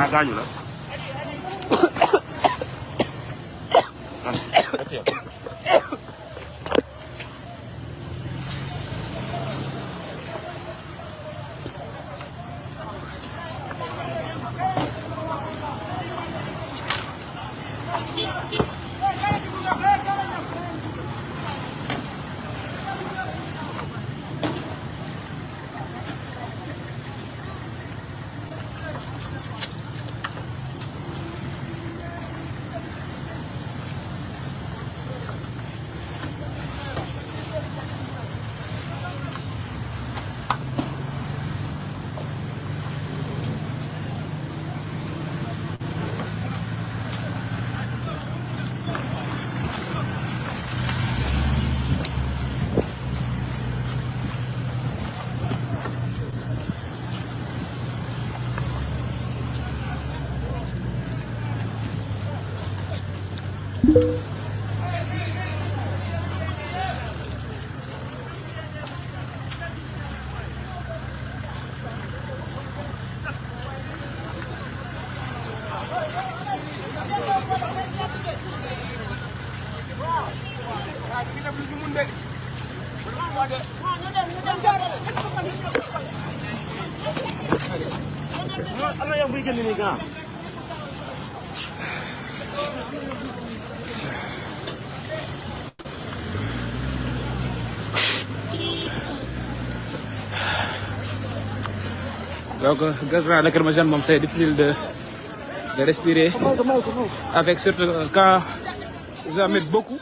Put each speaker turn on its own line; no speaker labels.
ah gaañu la. Ano yung bigyan ni Nika?
Donc, gaz lacrymogène, c'est difficile de respirer. Avec surtout quand ça met beaucoup.